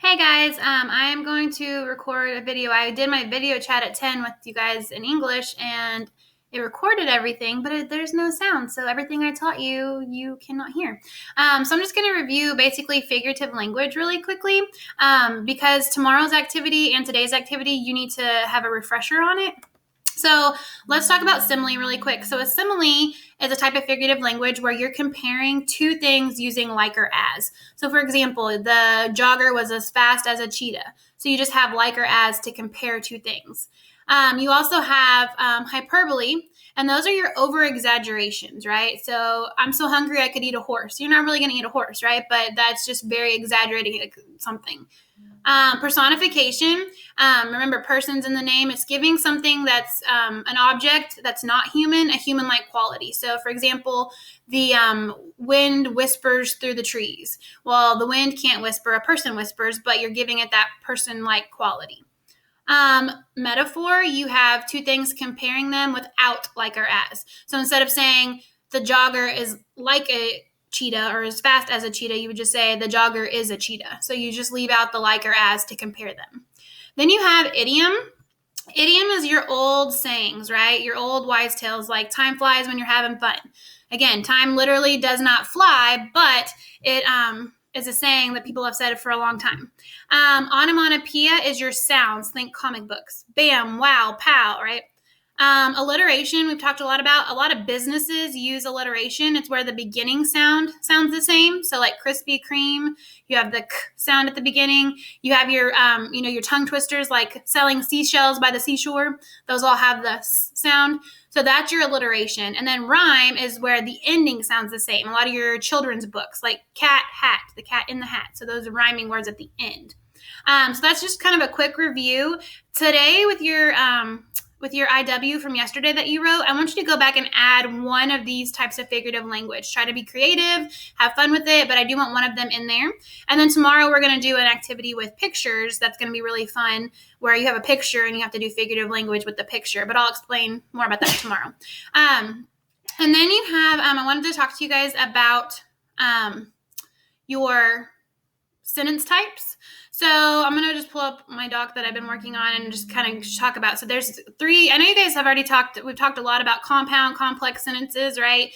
Hey guys, I am going to record a video. I did my video chat at 10 with you guys in English and it recorded everything, but there's no sound. So everything I taught you, you cannot hear. So I'm just going to review basically figurative language really quickly because tomorrow's activity and today's activity, you need to have a refresher on it. So let's talk about simile really quick. So a simile is a type of figurative language where you're comparing two things using like or as. So for example, the jogger was as fast as a cheetah. So you just have like or as to compare two things. You also have hyperbole, and those are your over exaggerations, right? So I'm so hungry I could eat a horse. You're not really going to eat a horse, right? But that's just very exaggerating something. Personification, remember persons in the name, it's giving something that's an object that's not human, a human-like quality. So for example, the wind whispers through the trees. Well, the wind can't whisper, a person whispers, but you're giving it that person-like quality. Metaphor, you have two things comparing them without like or as. So instead of saying the jogger is like a cheetah or as fast as a cheetah, you would just say the jogger is a cheetah. So you just leave out the like or as to compare them. Then you have idiom. Idiom is your old sayings, right? Your old wise tales like time flies when you're having fun. Again, time literally does not fly, but it is a saying that people have said for a long time. Onomatopoeia is your sounds. Think comic books. Bam, wow, pow, right? Alliteration, we've talked a lot about. A lot of businesses use alliteration. It's where the beginning sound sounds the same. So like Krispy Kreme, you have the k sound at the beginning. You have your, your tongue twisters like selling seashells by the seashore. Those all have the s sound. So that's your alliteration. And then rhyme is where the ending sounds the same. A lot of your children's books like cat, hat, the cat in the hat. So those are rhyming words at the end. So that's just kind of a quick review. Today with your IW from yesterday that you wrote, I want you to go back and add one of these types of figurative language. Try to be creative, have fun with it, but I do want one of them in there. And then tomorrow we're going to do an activity with pictures that's going to be really fun, where you have a picture and you have to do figurative language with the picture, but I'll explain more about that tomorrow. And then you have, I wanted to talk to you guys about your sentence types. So I'm going to just pull up my doc that I've been working on and just kind of talk about. So there's three. I know you guys have already we've talked a lot about compound, complex sentences, right?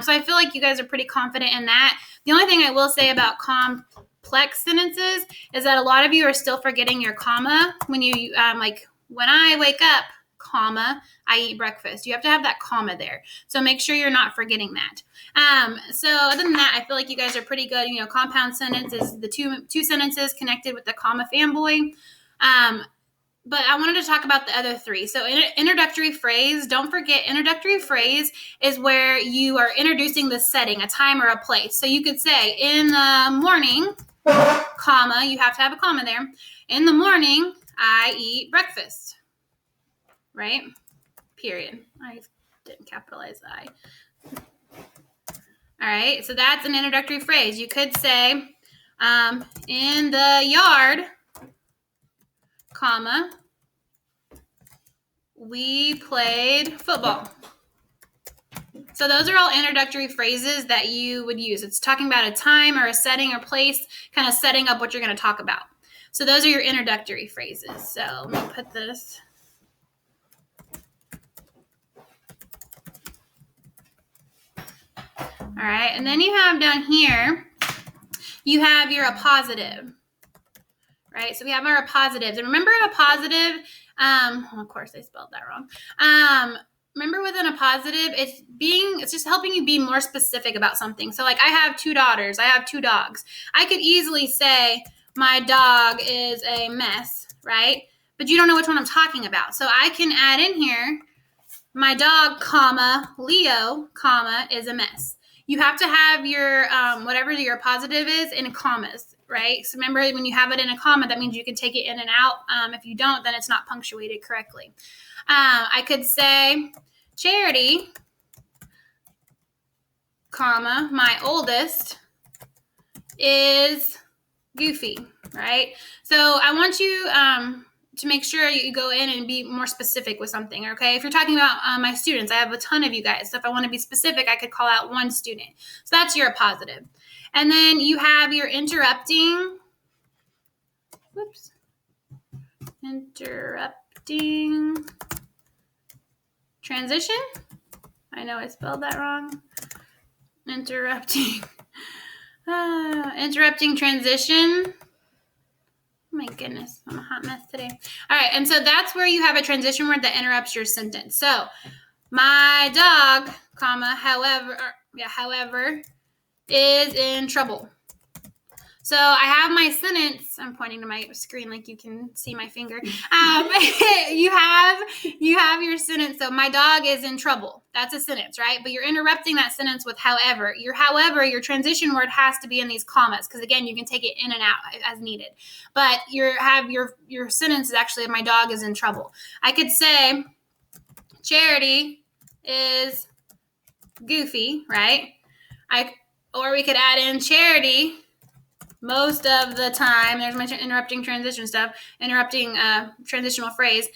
So I feel like you guys are pretty confident in that. The only thing I will say about complex sentences is that a lot of you are still forgetting your comma when you, like, when I wake up, comma, I eat breakfast. You have to have that comma there. So make sure you're not forgetting that. So other than that, I feel like you guys are pretty good. Compound sentence is the two sentences connected with the comma fanboy. But I wanted to talk about the other three. So introductory phrase, don't forget introductory phrase is where you are introducing the setting, a time or a place. So you could say in the morning, comma, you have to have a comma there. In the morning, I eat breakfast. Right? Period. I didn't capitalize the I. All right, so that's an introductory phrase. You could say, in the yard, comma, we played football. So those are all introductory phrases that you would use. It's talking about a time or a setting or place, kind of setting up what you're going to talk about. So those are your introductory phrases. So let me put this. All right, and then you have down here, you have your appositive, right? So we have our appositives. And remember an appositive, of course I spelled that wrong. Remember with an appositive, it's just helping you be more specific about something. So like I have two daughters, I have two dogs. I could easily say my dog is a mess, right? But you don't know which one I'm talking about. So I can add in here, my dog, comma, Leo, comma, is a mess. You have to have your, whatever your positive is in commas, right? So remember when you have it in a comma, that means you can take it in and out. If you don't, then it's not punctuated correctly. I could say Charity, comma, my oldest is Goofy, right? So I want you to make sure you go in and be more specific with something, okay? If you're talking about my students, I have a ton of you guys. So if I want to be specific, I could call out one student. So that's your positive. And then you have your interrupting Whoops. Interrupting transition. I know I spelled that wrong. Interrupting transition. Oh my goodness, I'm a hot mess today. All right, and so that's where you have a transition word that interrupts your sentence. So, my dog, comma, however, is in trouble. So I have my sentence. I'm pointing to my screen like you can see my finger. You have your sentence. So my dog is in trouble. That's a sentence, right? But you're interrupting that sentence with however. Your transition word has to be in these commas because again, you can take it in and out as needed. But your sentence is actually my dog is in trouble. I could say Charity is goofy, right? Or we could add in Charity. Most of the time, there's my interrupting transition stuff, interrupting transitional phrase.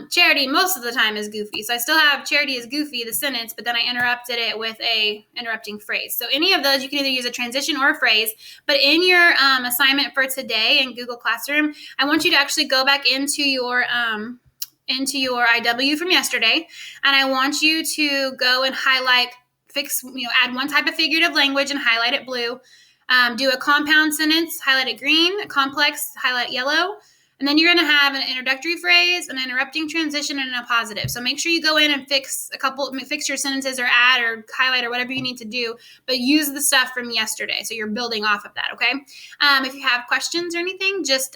Charity most of the time is goofy. So I still have Charity is goofy, the sentence, but then I interrupted it with a interrupting phrase. So any of those, you can either use a transition or a phrase. But in your assignment for today in Google Classroom, I want you to actually go back into your IW from yesterday, and I want you to go and highlight, add one type of figurative language and highlight it blue. Do a compound sentence, highlight it green, a complex, highlight yellow, and then you're going to have an introductory phrase, an interrupting transition, and a positive. So make sure you go in and fix your sentences or add or highlight or whatever you need to do, but use the stuff from yesterday. So you're building off of that, okay? If you have questions or anything, just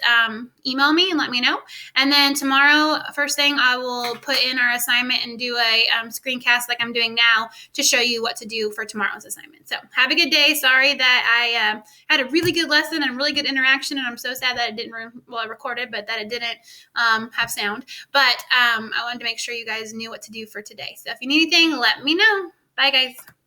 email me and let me know. And then tomorrow, first thing, I will put in our assignment and do a screencast like I'm doing now to show you what to do for tomorrow's assignment. So have a good day. Sorry that I had a really good lesson and really good interaction, and I'm so sad that it didn't, I recorded, but that it didn't have sound. But I wanted to make sure you guys knew what to do for today. So if you need anything, let me know. Bye, guys.